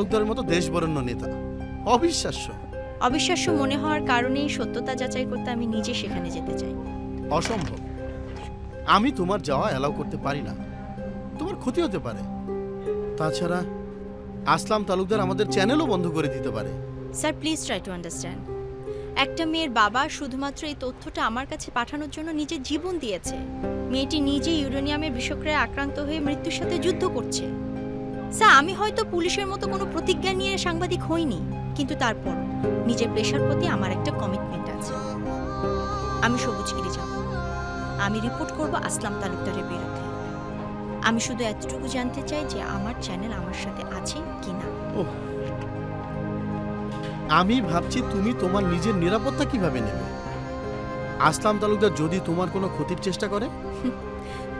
তালুকদারের মতো দেশবরেণ্য নেতা। অবিশ্বাস্য। অবিশ্বাস্য মনে হওয়ার কারণেই সত্যতা যাচাই করতে আমি নিজে সেখানে যেতে চাই। অসম্ভব। আমি তোমার যাওয়া অ্যালাউ করতে পারি না, তোমার ক্ষতি হতে পারে। তাছাড়া আসলাম তালুকদার আমাদের চ্যানেলও বন্ধ করে দিতে পারে। Sir please try to understand. একটা মেয়ের বাবা শুধুমাত্র এই তথ্যটা আমার কাছে পাঠানোর জন্য নিজের জীবন দিয়েছে। মেয়েটি নিজে ইউরেনিয়ামের বিষক্রিয়ায় আক্রান্ত হয়ে মৃত্যুর সাথে যুদ্ধ করছে। স্যার আমি হয়তো পুলিশের মতো কোনো প্রতিজ্ঞা নিয়ে সাংবাদিক হইনি, কিন্তু তারপর নিজের পেশার প্রতি আমার একটা কমিটমেন্ট আছে। আমি সবুজগিরি যাব, আমি রিপোর্ট করব আসলাম তালুকদারের বিরুদ্ধে। আমি শুধু এতটুকু জানতে চাই যে আমার চ্যানেল আমার সাথে আছে কিনা। ওহ, আমি ভাবছি তুমি তোমার নিজের নিরাপত্তা কিভাবে নেবে। আসলাম তালুকদার যদি তোমার কোনো ক্ষতির চেষ্টা করে?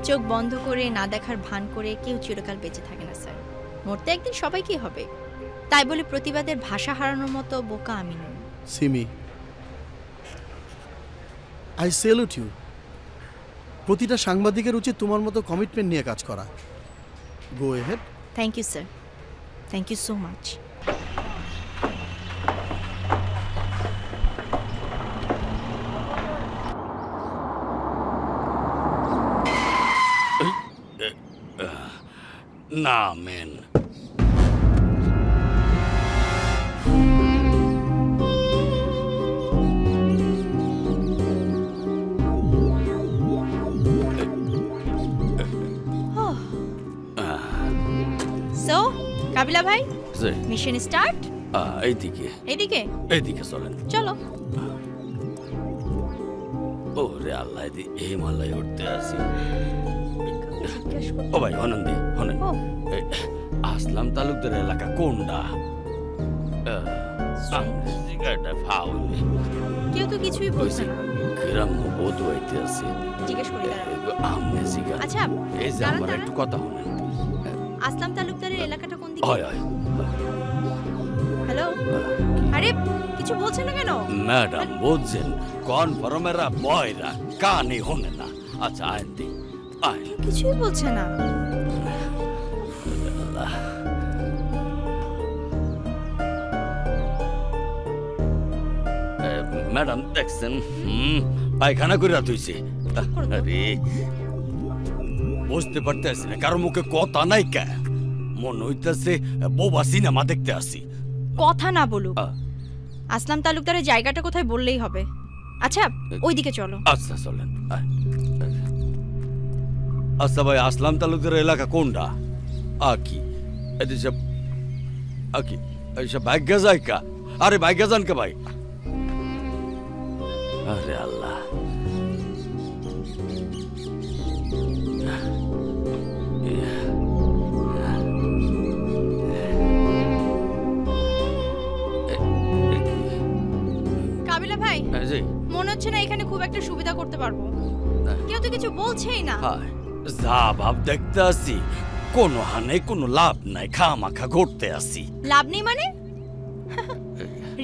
চোখ বন্ধ করে না দেখার ভান করে কেউ চিরকাল বেঁচে থাকে না স্যার। মরতে একদিন সবাইকেই হবে, তাই বলে প্রতিবাদের ভাষা হারানোর মতো বোকা আমি নই। Simi, I salute you. প্রতিটা সাংবাদিকের উচিত তোমার মতো কমিটমেন্ট নিয়ে কাজ করা। Go ahead. Thank you sir, thank you so much. না মেন, সো কাবিলা ভাই, যে মিশন স্টার্ট। এইদিকে এদিকে এইদিকে চলেন। চলো। ও রে আল্লাহ, এই মাল্লাই উঠতে আসি। ও ভাই হনন্দি হনেন, ও। আসলাম তালুকদার এলাকা কোনটা? ফাউলি কেউ তো কিছুই বলছে না। গ্রাম্য বোধ হইতে আছে। জিজ্ঞেস করি দাঁড়ান। আমনে জিগা। আচ্ছা, এই যে দাঁড়ান, আমার দাঁড়ান। একটু কথা হলেন। আসলাম তালুকদারের এলাকাটা কোন দিকে? হয় হয় হ্যালো, আরে কিছু বলছেন না কেন? ম্যাডাম বুঝছেন, কনফার্মেরা বয়রা কানে হনে না। আচ্ছা আইন দি আইন। কিছুই বলছে না। ম্যাডাম দেখছেন, পায়খানা করে তুইছে। আরে বুঝতে পারতেছি না, কারো মুখে কথা নাই কে, মনে হইতেছে বোবা সিনেমা দেখতে আসি। কথা না বলুক, আসলাম তালুকদারের জায়গাটা কোথায় বললেই হবে। আচ্ছা ওইদিকে চলো। আচ্ছা চলেন। আচ্ছা ভাই, আসলাম তালুকদার এলাকা কোনটা? আকি এদিকে আকি এইসব ভাগ্য যায় কা? আরে ভাগ্য যান কে ভাই? আরে আল্লাহ, কাবিলা ভাই, জি মনে হচ্ছে না এখানে খুব একটা সুবিধা করতে পারবো। কেউ তো কিছু বলছেই না। হায়, যা ভাব দেখতে আসি, কোনো হানে কোনো লাভ নাই, খামাখা ঘুরতে আসি। লাভ নেই মানে?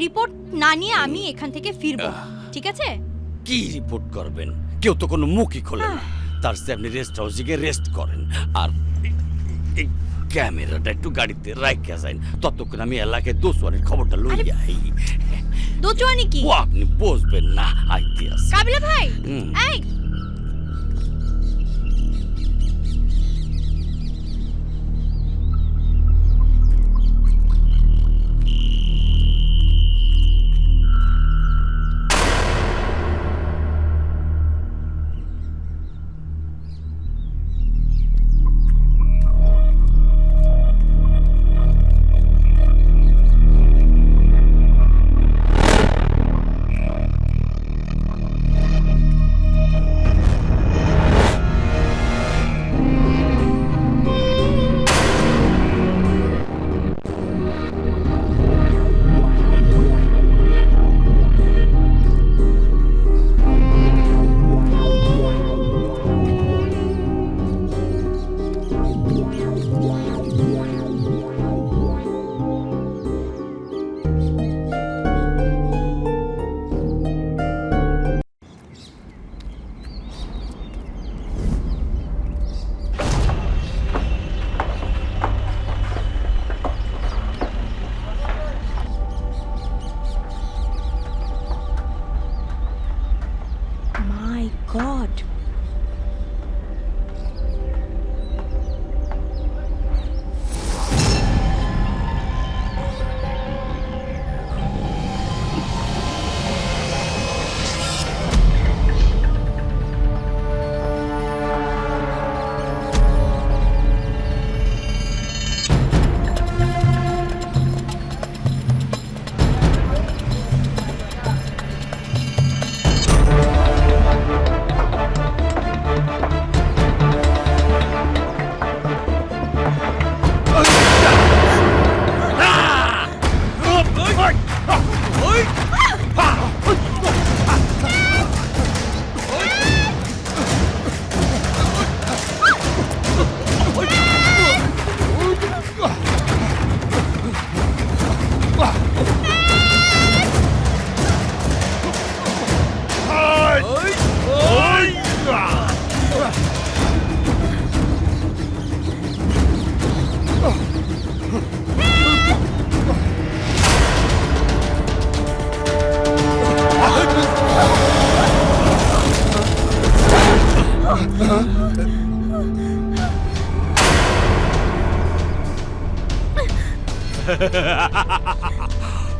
রিপোর্ট না নিয়ে আমি এখান থেকে ফিরবো, ঠিক আছে? কি রিপোর্ট করবেন? কেউ তো কোনো মুখই খোলে না। তার চেয়ে আপনি রেস্ট হাউসে গিয়ে রেস্ট করেন, আর এই ক্যামেরাটা একটু গাড়িতে রাইখা যান। ততক্ষণ আমি এলাকায় দোসওয়ারির খবরটা লই আই। দোচোয়ানি কি? ও আপনি বুঝবেন না, আইতে আসি। কাবিলা ভাই, এই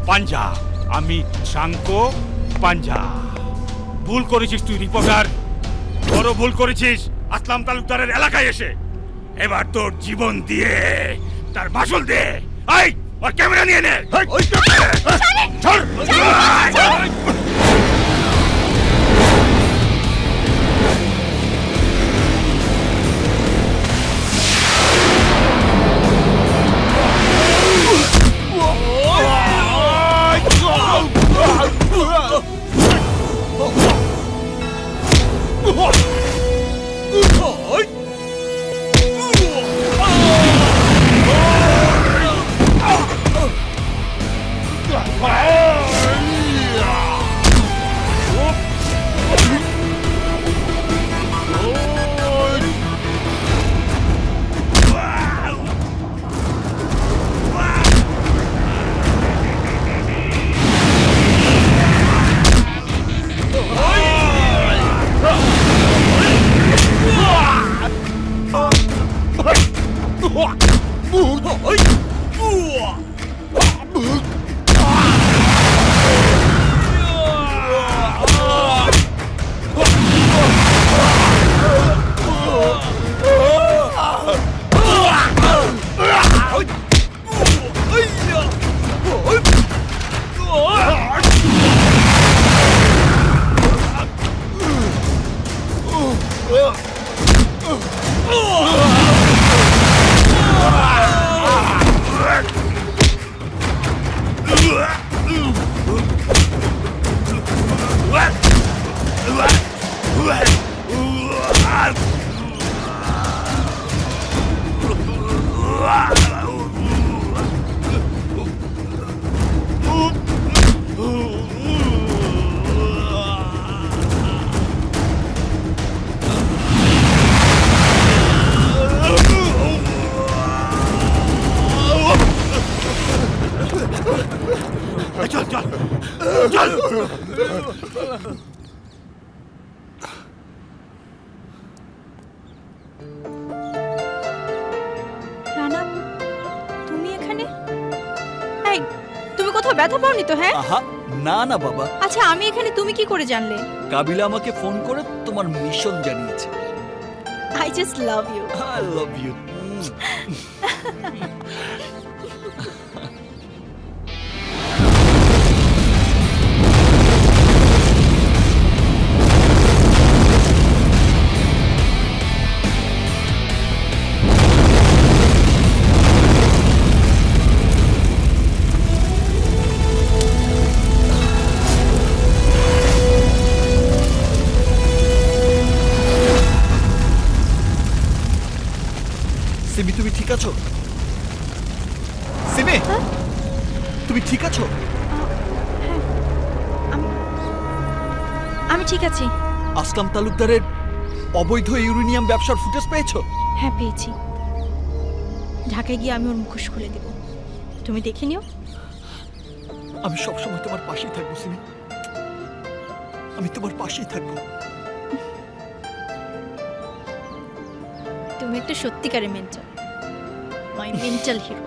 পাঞ্জা, আমি শাঙ্কো পাঞ্জা। ভুল করেছিস তুই রিপোর্টার, বড় ভুল করেছিস আসলাম তালুকদারের এলাকায় এসে। এবার তোর জীবন দিয়ে তার মাসুল দে। এই ওর ক্যামেরা নিয়ে নে। ছাড়! চল চল চল। রানা, তুমি এখানে? এই, তুমি কোথাও ব্যথা পাওনি তো? হ্যাঁ। আহা, না না বাবা, আচ্ছা, আমি এখানে তুমি কি করে জানলে? কাবিলা আমাকে ফোন করে তোমার মিশন জানিয়েছে। I just love you. I love you. Simi, তুমি ঠিক আছো? সিমি, তুমি ঠিক আছো? আমি ঠিক আছি। আসলাম তালুকদারের অবৈধ ইউরেনিয়াম ব্যবসার ফুটেজ পেয়েছো? হ্যাঁ, পেয়েছি। ঢাকায় গিয়ে আমি ওর মুখোশ খুলে দেব, তুমি দেখে নিও। আমি সবসময় তোমার পাশেই থাকবো সিমি, আমি তোমার পাশেই থাকবো। তুমি একটা সত্যিকারের মেন্টাল, মাই মেন্টাল হিরো।